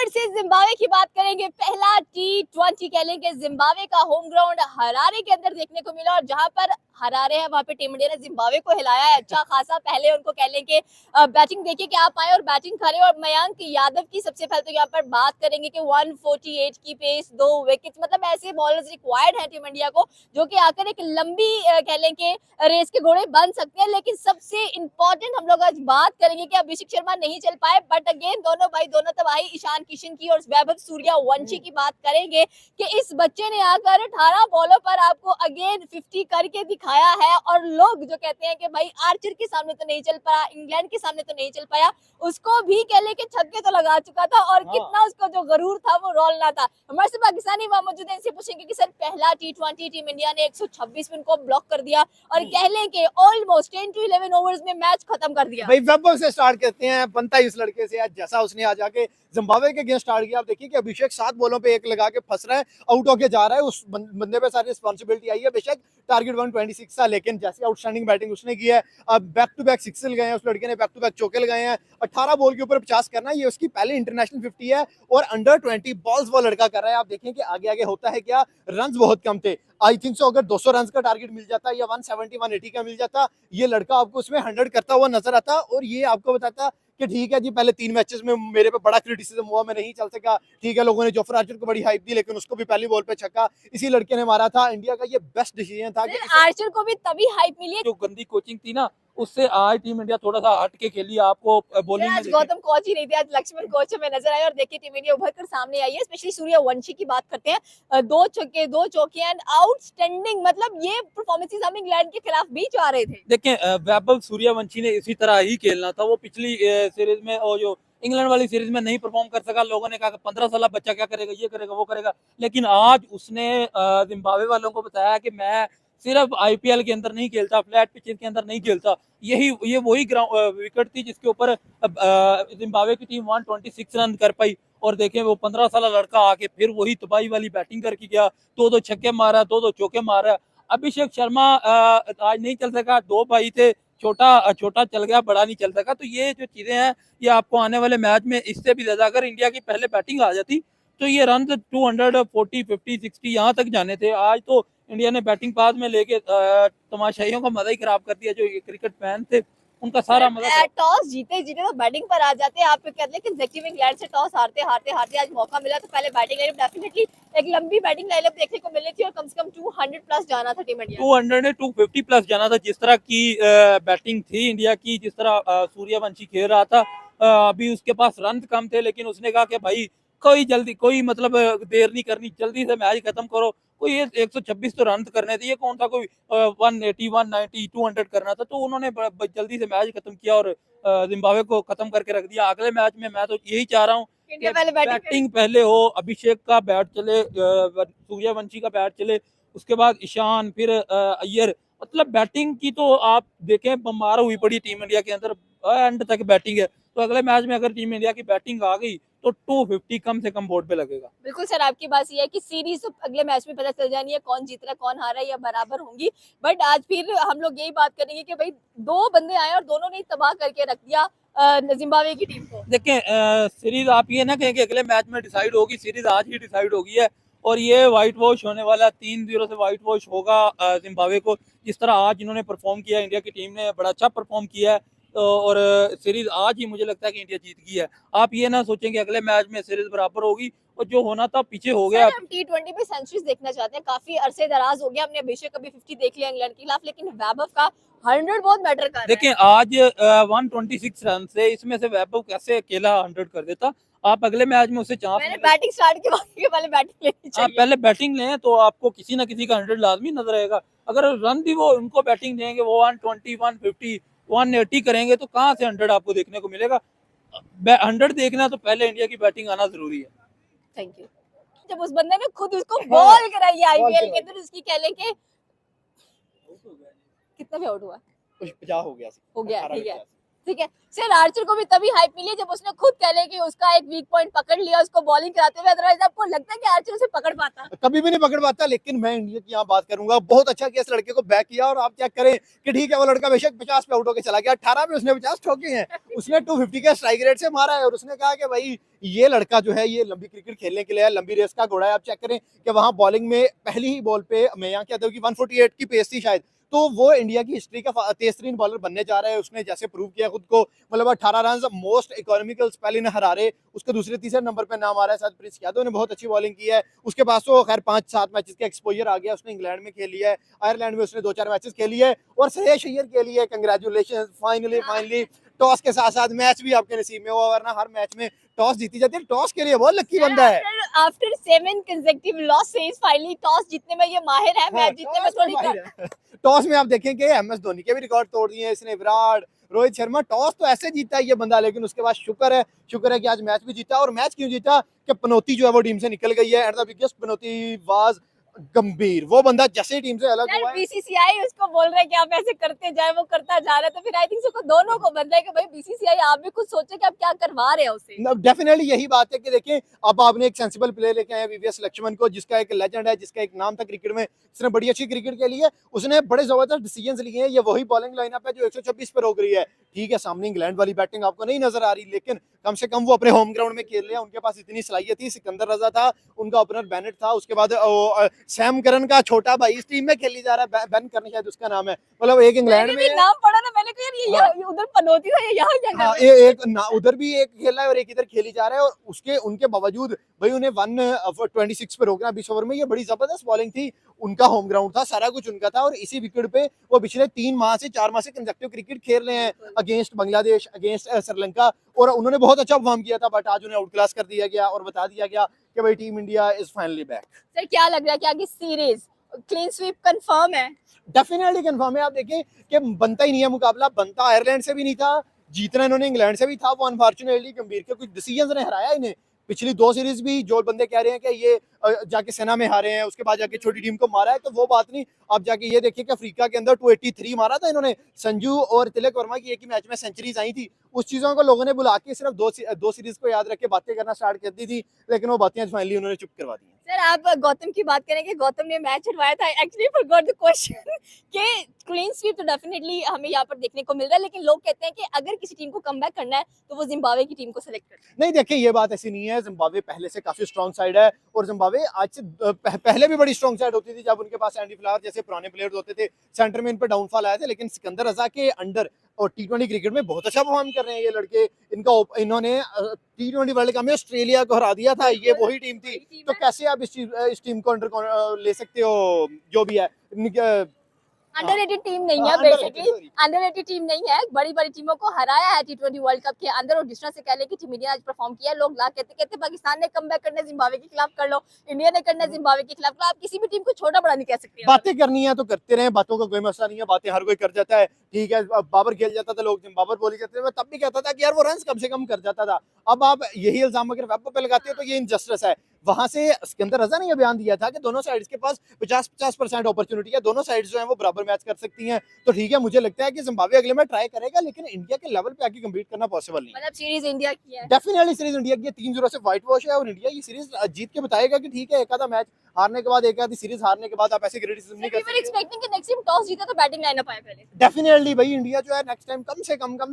फिर से जिम्बाब्वे की बात करेंगे। पहला T20 कह लेंगे जिम्बाब्वे का होम ग्राउंड हरारे के अंदर देखने को मिला, और जहां पर हरारे है वहां पे टीम इंडिया ने जिम्बाब्वे को हिलाया है अच्छा खासा। पहले उनको कह लेंगे बैटिंग देखिए कि आप आए और बैटिंग करे, और मयंक यादव की सबसे पहले तो यहाँ पर बात करेंगे कि 148 की पेस, 2 विकेट, मतलब ऐसे बॉलर्स रिक्वायर्ड है टीम इंडिया को जो कि आकर एक लंबी कह लेंगे रेस के घोड़े बन सकते हैं। लेकिन सबसे इंपॉर्टेंट हम लोग आज बात करेंगे कि अभिषेक शर्मा नहीं चल पाए, बट अगेन दोनों भाई दोनों तबाही ईशान किशन की और वैभव सूर्यवंशी की बात करेंगे कि इस बच्चे ने आकर 18 बॉलों पर आपको अगेन 50 करके दिखाया है। और लोग जो कहते हैं कि भाई आर्चर के सामने तो नहीं चल पाया, इंग्लैंड के सामने तो नहीं चल पाया, उसको भी कह ले के छक्के तो लगा चुका था, और कितना उसको जो गरूर था वो रोलना था। हमारे से पाकिस्तानी वहां मौजूद है, इनसे पूछेंगे कि सर पहला T20 टीम इंडिया ने 126 में उनको ब्लॉक कर दिया और कह लें कि ऑलमोस्ट 10 to 11 ओवर्स में मैच खत्म कर दिया। भाई वैभव से स्टार्ट करते हैं, बनता है इस लड़के से। आज जैसा उसने आज आके जिम्बाब्वे के अगेंस्ट स्टार्ट किया, आप देखिए कि अभिषेक 7 बॉलों पे 1 लगा के फंस रहा है, आउट होके जा रहा है। उस बंदे पे सारी रिस्पांसिबिलिटी आई है। बेशक टारगेट 126 था, लेकिन जैसे आउटस्टैंडिंग बैटिंग उसने की है, अब बैक टू बैक सिक्स गए हैं उस लड़के ने, बैक टू बैक चौके लगाए हैं। 18 बॉल के ऊपर 50 करना, ये उसकी पहली इंटरनेशनल 50 है, और अंडर 20 बॉल्स वो लड़का कर रहा है। आप देखें कि आगे आगे होता है क्या, रन बहुत कम थे। आई थिंक सो अगर 200 रन का टारगेट मिल जाता या 170 180 का मिल जाता, ये लड़का आपको उसमें 100 करता हुआ नजर आता, और ये आपको बताता कि ठीक है जी, पहले 3 मैचेस में मेरे पे बड़ा क्रिटिसिज्म हुआ, मैं नहीं चल सका, ठीक है, लोगों ने जोफ्रा आर्चर को बड़ी हाइप दी, लेकिन उसको भी पहली बॉल पे छक्का इसी लड़के ने मारा था। इंडिया का ये बेस्ट डिसीजन था कि आर्चर को भी तभी हाइप मिली है। जो गंदी कोचिंग थी ना, उससे आज टीम इंडिया थोड़ा सा हट के खेली। आपको बॉलिंग में आज गौतम कोच ही नहीं थे, आज लक्ष्मण कोच में नजर आए, और देखिए टीम इंडिया उभर कर सामने आई है। स्पेशली सूर्यवंशी की बात करते हैं, 2 छक्के 2 चौके एंड आउटस्टैंडिंग, मतलब ये परफॉर्मेंसेस हम इंग्लैंड के खिलाफ भी जो आ रहे थे। देखें, वैभव सूर्यवंशी ने इसी तरह ही खेलना था। वो पिछली सीरीज में और जो इंग्लैंड वाली सीरीज में नहीं परफॉर्म कर सका। लोगों ने कहा 15 साल बच्चा क्या करेगा, ये करेगा वो करेगा, लेकिन आज उसने जिम्बाब्वे वालों को बताया कि मैं सिर्फ आईपीएल के अंदर नहीं खेलता, फ्लैट पिचेस के अंदर नहीं खेलता। ये वही विकेट थी जिसके ऊपर जिम्बाब्वे की टीम 126 रन कर पाई। और देखें, वो 15 साल लड़का आके फिर वही तबाही वाली बैटिंग करके गया, 2 छक्के मारा, 2 चौके मारा। अभिषेक शर्मा आज नहीं चल सका, 2 भाई थे, छोटा छोटा चल गया, बड़ा नहीं चल सका। तो ये जो चीजें हैं, ये आपको आने वाले मैच में इससे भी ज्यादा, अगर इंडिया की पहले बैटिंग आ जाती तो ये रन 240 50 60 यहाँ तक जाने थे। आज तो इंडिया ने बैटिंग बाद में लेके तमाशाइयों का मजा ही खराब कर दिया। जो क्रिकेट फैन थे उनका सारा मजा। टॉस जीते जीते तो बैटिंग पर आ जाते हैं, आप कहते हैं कि एग्जैक्टिव इंग्लैंड से टॉस हारते हारते हारते आज मौका मिला तो पहले बैटिंग लाइनअप, डेफिनेटली एक लंबी बैटिंग लाइनअप देखने को मिली थी, और कम से कम 200 प्लस जाना था टीम इंडिया। 200 ने 250 प्लस जाना था। जिस तरह की बैटिंग थी इंडिया की, जिस तरह सूर्यवंशी खेल रहा था, अभी उसके पास रन कम थे, लेकिन उसने कहा कि भाई कोई मतलब देर नहीं करनी, जल्दी से मैच खत्म करो। कोई 126 तो रन करने थे, ये कौन था कोई 180 190 200 करना था। तो उन्होंने जल्दी से मैच खत्म किया और जिम्बाब्वे को खत्म करके रख दिया। अगले मैच में मैं तो यही चाह रहा हूँ कि बैटिंग पहले हो, अभिषेक का बैट चले, सूर्यवंशी का बैट चले, उसके बाद ईशान, फिर अय्यर। मतलब बैटिंग की तो आप देखें, बम्बार हुई पड़ी टीम इंडिया के अंदर, एंड तक बैटिंग है। तो अगले मैच में अगर टीम इंडिया की बैटिंग आ गई तो 250 कम से कम बोर्ड पे लगेगा। बिल्कुल सर, आपकी बात ये है कि सीरीज तो अगले मैच में पता चल जानी है, कौन जीत रहा है कौन हारा है, या बराबर होंगी। बट आज फिर हम लोग यही बात करेंगे कि भाई 2 बंदे आए और दोनों ने तबाह करके रख दिया जिम्बाब्वे की टीम को। देखें, सीरीज आप ये ना कहें कि अगले मैच में डिसाइड होगी, सीरीज आज ही डिसाइड होगी है। और ये व्हाइट वॉश होने वाला, 3-0 से व्हाइट वॉश होगा जिम्बाब्वे को। जिस तरह आज इन्होंने परफॉर्म किया, इंडिया की टीम ने बड़ा अच्छा परफॉर्म किया है, और सीरीज आज ही मुझे लगता है कि इंडिया जीत गई है। आप ये ना सोचें कि अगले मैच में सीरीज बराबर होगी, और जो होना था पीछे हो गया। हम T20 पे सेंचुरीज देखना चाहते हैं, काफी अरसे दराज हो गया, हमने अभिषेक कभी 50 देख लिया इंग्लैंड के खिलाफ, लेकिन वैभव का 100 बहुत मैटर कर रहा है। देखें, आज 126 रन से इसमें से वैभव कैसे अकेला 100 कर देता। आप अगले मैच में उसे चांस, मैंने बैटिंग स्टार्ट के पहले बैटिंग लेनी चाहिए। आप पहले बैटिंग लें तो आपको किसी ना किसी का 100 लाजमी नजर आएगा। अगर रन भी वो उनको बैटिंग देंगे, वो 120 150 180 करेंगे, तो कहाँ से 100 आपको देखने को मिलेगा। 100 देखना तो पहले इंडिया की बैटिंग आना जरूरी है। Thank you. जब उस बंदे ने खुद उसको बॉल कराई है आईपीएल के अंदर, उसकी कह लें कि कितना पे आउट हुआ, कुछ 50 हो गया, ठीक है। ठीक है सर, आर्चर को भी तभी हाइप मिली जब उसने खुद कह लिया कि उसका एक वीक पॉइंट पकड़ लिया उसको बॉलिंग कराते हुए, अदरवाइज आपको लगता है कि आर्चर उसे पकड़ पाता? कभी भी नहीं पकड़ पाता, लेकिन मैं इंडिया की यहाँ बात करूंगा, बहुत अच्छा किया इस लड़के को बैक किया। और आप चेक करें कि ठीक है वो लड़का बेशक 50 पे आउट होकर चला गया, 18 में उसने 50 ठोके हैं, उसने 250 के स्ट्राइक रेट से मारा है। और उसने कहा कि भाई ये लड़का जो है ये लंबी क्रिकेट खेलने के लिए है, लंबी रेस का घोड़ा है। आप चेक करें कि वहां बॉलिंग में पहली ही बॉल पे मैं यहाँ कहता हूँ कि 148 की पेस थी शायद, तो वो इंडिया की हिस्ट्री का तेज तरीन बॉलर बनने जा रहा है। उसने जैसे प्रूव किया खुद को, मतलब 18 run most economical spell in Harare, उसके दूसरे तीसरे नंबर पे नाम आ रहा है। शायद प्रिंस यादव ने बहुत अच्छी बॉलिंग की है, उसके पास तो खैर 5-7 मैचेस का एक्सपोजर आ गया। उसने इंग्लैंड में खेली है, आयरलैंड में उसने 2-4 मैचेस खेली है। और श्रेयस अय्यर के लिए कंग्रेचुलेशन, फाइनली टॉस के साथ साथ मैच भी आपके नसीब में हुआ, वरना हर मैच में टॉस जीती जाती है। टॉस के लिए बहुत लकी बंदा है। After 7 consecutive losses finally toss जीतने में ये माहिर है, मैच जीतने में थोड़ी कम। टॉस में आप देखेंगे एमएस धोनी के भी रिकॉर्ड तोड़ दिए इसने, विराट, रोहित शर्मा। टॉस तो ऐसे जीता है ये बंदा, लेकिन उसके बाद शुक्र है कि आज मैच भी जीता। और मैच क्यों जीता कि पनौती जो है वो टीम से निकल गई है, and the biggest Panauti was गंभीर। वो बंदा जैसे ही टीम से अलग हुआ है, बीसीसीआई उसको बोल रहा है कि आप ऐसे करते जाए, वो करता जा रहा है, तो फिर आई थिंक सबको दोनों को बन रहा है कि भाई बीसीसीआई आप भी कुछ सोचे कि आप क्या करवा रहे हो उसे। डेफिनेटली यही बात है कि देखिए अब आपने एक सेंसिबल प्लेयर लेके आए वीवीएस लक्ष्मण को, जिसका एक लेजेंड है, जिसका एक नाम था क्रिकेट में, जिसने बड़ी अच्छी क्रिकेट खेली है। उसने बड़े जबरदस्त डिसीजंस लिए हैं। ये वही बॉलिंग लाइनअप है जो 126 पे रोक रही है। ठीक है सामने इंग्लैंड वाली बैटिंग आपको नहीं नजर आ रही, लेकिन कम से कम वो अपने होम ग्राउंड में खेल रहे हैं। उनके पास इतनी सलाहियत थी। सिकंदर रजा था उनका ओपनर, बेनेट था, उसके बाद सैम करन का छोटा भाई इस टीम में खेली जा रहा है, बेन करन शायद उसका नाम है। मतलब एक इंग्लैंड मैंने में भी नाम पढ़ा ना, मैंने कहा यार ये हाँ। उधर पनौती था, ये यहाँ क्या कर हाँ, रहा है? एक ना उधर भी एक खेला है और एक इधर खेली जा रहा है। और उसके उनके बावजूद भाई उन्हें 126 पे रोकना 20 ओवर में, ये बड़ी जबरदस्त बॉलिंग थी। उनका होम ग्राउंड था, सारा कुछ उनका था। और इसी विकेट पे वो पिछले 4 माह से कंसेक्टिव क्रिकेट खेल रहे हैं अगेंस्ट बांग्लादेश, अगेंस्ट श्रीलंका। और उन्होंने बहुत अच्छा परफॉर्म किया था, बट आज उन्हें आउट क्लास कर दिया गया और बता दिया गया कि भाई team India is finally back. Sir क्या लग रहा है कि आगे सीरीज क्लीन स्वीप कंफर्म है? डेफिनेटली कंफर्म है। आप देखें कि बनता ही नहीं है मुकाबला, बनता आयरलैंड से भी नहीं था, जीतना इन्होंने इंग्लैंड से भी था। वो अनफॉर्चुनेटली गंभीर के कुछ डिसीजंस ने हराया इन्हें। पिछली 2 सीरीज भी जो बंदे कह रहे हैं कि ये जाके सेना में हारे हैं, उसके बाद जाके छोटी टीम को मारा है, तो वो बात नहीं। आप जाके ये देखिए कि अफ्रीका के अंदर 283 मारा था इन्होंने। संजू और तिलक वर्मा की एक ही मैच में सेंचुरीज आई थी। उस चीजों को लोगों ने बुला के सिर्फ दो सीरीज को याद रख के बातें करना स्टार्ट कर दी थी, लेकिन वो बातें फाइनली उन्होंने चुप करवा दी। सर आप गौतम की बात करें कि गौतम ने मैच हरवाया था, एक्चुअली फॉरगॉट द क्वेश्चन कि क्लीन स्वीप तो डेफिनेटली हमें यहाँ पर देखने को मिल रहा है, लेकिन लोग कहते हैं कि अगर किसी टीम को कमबैक करना है तो वो जिम्बाब्वे की टीम को सेलेक्ट करना नहीं देखिए ये बात ऐसी नहीं है। जिम्बाब्वे पहले से काफी स्ट्रॉन्ग साइड है, और जिम्बाब्वे आज से पहले भी बड़ी स्ट्रॉन्ग साइड होती थी जब उनके पास एंडी फ्लावर जैसे पुराने प्लेयर्स होते थे। सेंटर में इन पर डाउनफॉल आया था, लेकिन सिकंदर रजा के अंडर और टी20 क्रिकेट में बहुत अच्छा परफॉर्म कर रहे हैं ये लड़के। इन्होंने टी20 वर्ल्ड कप में ऑस्ट्रेलिया को हरा दिया था, ये वही टीम थी। तो कैसे आप इस टीम को अंडर ले सकते हो जो भी है। अंडररेटेड टीम नहीं है, underrated, basically sorry। Underrated team नहीं है। बड़ी बड़ी टीमों को हराया है टी20 वर्ल्ड कप के अंदर। और जिस तरह से कह ले कि टीम इंडिया ने आज परफॉर्म किया, लोग ला कहते पाकिस्तान ने कमबैक करना है जिम्बाब्वे के खिलाफ कर लो, इंडिया ने करना है जिम्बाब्वे के खिलाफ। तो आप किसी भी टीम को छोटा बड़ा नहीं कह सकते। बातें करनी है तो करते रहे, बातों का कोई मसला नहीं है, बातें हर कोई कर जाता है। ठीक है बाबर खेल जाता था, लोग जिम्बाब्वे बोली जाते थे, मैं तब भी कहता था कि यार वो रन कम से कम कर जाता था। अब आप यही इल्जाम अगर वेब पे लगाते हो तो ये इनजस्टिस है। वहां से सिकंदर रजा ने यह बयान दिया था कि दोनों साइड्स के पास 50-50% अपॉर्चुनिटी है, दोनों साइड्स जो है वो बराबर मैच कर सकती हैं। तो ठीक है, मुझे लगता है कि जिम्बाब्वे अगले में ट्राई करेगा, लेकिन इंडिया के लेवल पे आके कम्पीट करना पॉसिबल नहीं है। मतलब सीरीज इंडिया की है। डेफिनेटली सीरीज इंडिया की 3-0 से व्हाइट वॉश है, और इंडिया ये सीरीज जीत के बताएगा कि ठीक है एक आधा मैच हारने के बाद, एक आधी सीरीज हारने के बाद आप ऐसे क्रिटिसिज्म नहीं कर सकते। एक्सपेक्टिंग कि नेक्स्ट टाइम टॉस जीता तो बैटिंग लाइनअप आए पहले। डेफिनेटली भाई इंडिया जो है नेक्स्ट टाइम कम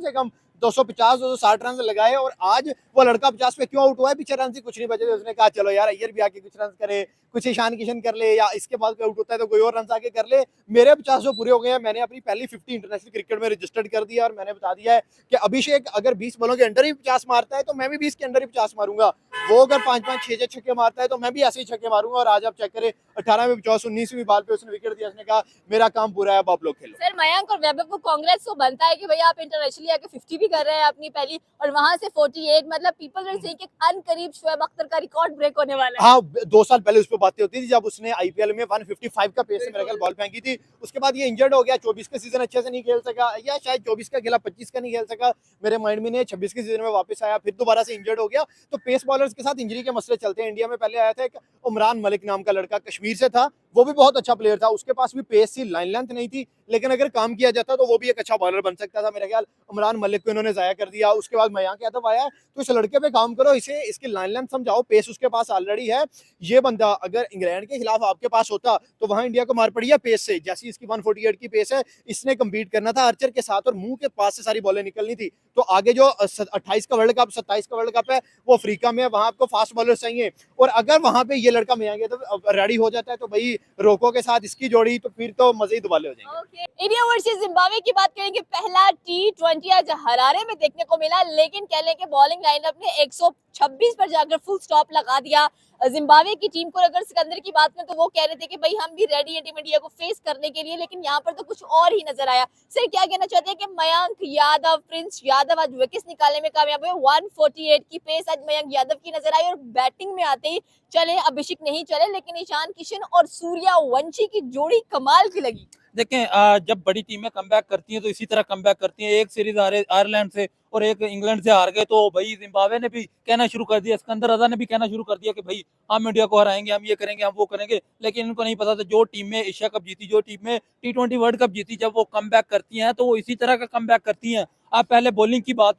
से कम 250-260 रन लगाए। और आज वो लड़का 50 पे क्यों आउट हुआ है, पीछे रन से कुछ नहीं बचे थे। उसने कहा चलो यार अय्यर भी आके कुछ रन करे, कुछ ईशान किशन कर ले, या इसके बाद कोई आउट होता है तो कोई और रन आके कर ले। मेरे 50 जो पूरे हो गए हैं, मैंने अपनी पहली 50 इंटरनेशनल क्रिकेट में रजिस्टर्ड कर दिया। और मैंने बता दिया है कि अभिषेक अगर 20 बॉलों के अंडर ही 50 मारता है तो मैं भी 20 के अंडर ही 50 मारूंगा। वो अगर 5-5 6-6 छक्के मारता है तो मैं भी ऐसे ही छक्के मारूंगा। और आज आप चेक करें 18 में 50, 19वीं बॉल पे उसने विकेट दिया। उसने कहा मेरा काम पूरा है, अब आप लोग खेलो। सर मयंक और वैभव को कांग्रेस तो बनता है कि भैया आप इंटरनेशनली आके 50 भी कर रहे हैं अपनी पहली, और वहां से 48, मतलब पीपल विल से कि अनकरीब शोएब अख्तर का रिकॉर्ड ब्रेक होने वाला है। हाँ 2 साल पहले उस पर बातें होती थी जब उसने आईपीएल में 155 का पेस से मेरे ख्याल बॉल फेंकी थी। उसके बाद ये इंजर्ड हो गया, 24 का सीजन अच्छे से नहीं खेल सका, या शायद 24 का खेला 25 का नहीं खेल सका, मेरे माइंड में नहीं। 26 के सीजन में वापस आया, फिर दोबारा से इंजर्ड हो गया। तो पेस बॉलर्स के साथ इंजरी के मसले चलते हैं। इंडिया में पहले आया था एक उमरान मलिक नाम का लड़का, कश्मीर से था, वो भी बहुत अच्छा प्लेयर था, उसके पास भी पेस थी, लाइन लेंथ नहीं थी, लेकिन अगर काम किया जाता तो वो भी एक अच्छा बॉलर बन सकता था। मेरा ख्याल उमरान मलिक को इन्होंने ज़ाया कर दिया। उसके बाद मयांक यादव आया, तो इस लड़के पे काम करो, इसे इसकी लाइन लेंथ समझाओ, पेस उसके पास ऑलरेडी है। ये बंदा अगर इंग्लैंड के खिलाफ आपके पास होता तो वहां इंडिया को मार पड़ी है पेस से, जैसी इसकी 148 की पेस है, इसने कम्पीट करना था आर्चर के साथ और मुंह के पास से सारी बॉलें निकलनी थी। तो आगे जो 28 का वर्ल्ड कप, 27 का वर्ल्ड कप है, वो अफ्रीका में है, वहां आपको फास्ट बॉलर चाहिए। और अगर वहां पे ये लड़का मयांक यादव रेडी हो जाता है तो भाई रोको के साथ इसकी जोड़ी तो फिर तो मजे ही दुबाले हो जाएंगे। ओके, इंडिया वर्सेस जिम्बाब्वे की बात करेंगे। पहला T20 आज हरारे में देखने को मिला, लेकिन कह लें कि बॉलिंग लाइनअप ने 126 पर जाकर फुल स्टॉप लगा दिया जिम्बाब्वे की टीम को। अगर सिकंदर की बात करें तो वो कह रहे थे कि भाई हम भी रेडी है टीम इंडिया को फेस करने के लिए, लेकिन यहाँ पर तो कुछ और ही नजर आया। सर क्या कहना चाहते हैं कि मयंक यादव, प्रिंस यादव आज विकेट्स निकालने में कामयाब हुए। 148 की पेस आज मयंक यादव की नजर आई और बैटिंग में आते ही चले अभिषेक नहीं चले, लेकिन ईशान किशन और सूर्यवंशी की जोड़ी कमाल की लगी। देखें जब बड़ी टीमें कमबैक करती हैं तो इसी तरह कमबैक करती हैं। एक सीरीज आयरलैंड से और एक इंग्लैंड से हार गए तो भाई जिम्बाब्वे ने भी कहना शुरू कर दिया, सिकंदर रजा ने भी कहना शुरू कर दिया कि भाई हम इंडिया को हराएंगे, हम ये करेंगे, हम वो करेंगे। लेकिन इनको नहीं पता था जो टीम में एशिया कप जीती, जो टीम में T20 वर्ल्ड कप जीती, जब वो कमबैक करती हैं तो वो इसी तरह का कमबैक करती हैं। आप पहले बॉलिंग की बात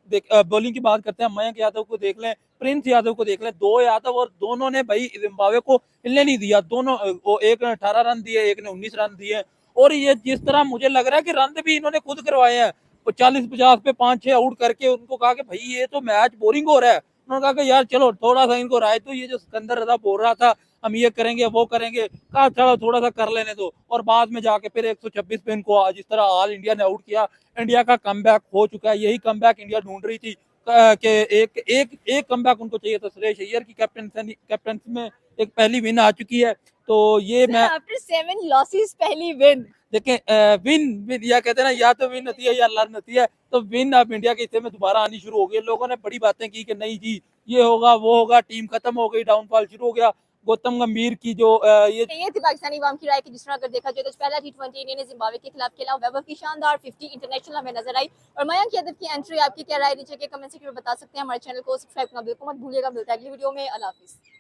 करते हैं। मयंक यादव को देख लें, प्रिंस यादव को देख लें, दो यादव और दोनों ने भाई जिम्बाब्वे को हिलने नहीं दिया। दोनों वो एक ने 18 रन दिए, एक ने 19 रन दिए। और ये जिस तरह मुझे लग रहा है कि रन भी इन्होंने खुद करवाए हैं, 40-50 पे 5-6 आउट करके उनको कहा कि भाई ये तो मैच बोरिंग हो रहा है। उन्होंने कहा कि यार चलो थोड़ा सा इनको राय तो ये जो सिकंदर रजा बोल रहा था हम ये करेंगे वो करेंगे, कहा चलो थोड़ा सा कर लेने दो। और बाद में जाके फिर 126 पे इनको जिस तरह ऑल इंडिया ने आउट किया, इंडिया का कमबैक हो चुका है। यही कमबैक इंडिया ढूंढ रही थी कि एक एक एक कमबैक उनको चाहिए था। सुरेश अय्यर की कैप्टनसी में एक पहली विन आ चुकी है। तो ये मैं आफ्टर 7 लॉसेस पहली विन। देखें विन विन या कहते हैं ना, या तो विन होती है या लर्न होती है। तो विन अब इंडिया के हिस्से में दोबारा आनी शुरू हो गई। लोगों ने बड़ी बातें की कि नहीं जी ये होगा वो होगा, टीम खत्म हो गई, डाउनफॉल शुरू हो गया। गौतम गंभीर की जो ये थी पाकिस्तानी अवाम की राय की, जिस तरह अगर देखा जाए तो पहला T20 इंडिया ने जिम्बाब्वे के खिलाफ खेला। वैभव की शानदार 50 इंटरनेशनल हमें नजर आई। और मयंक यादव की एंट्री आपकी क्या राय नीचे के कमेंट सेक्शन में बता सकते हैं। हमारे चैनल को सब्सक्राइब करना बिल्कुल मत भूलिएगा। मिलता है अगली वीडियो में। अल्लाह हाफिज।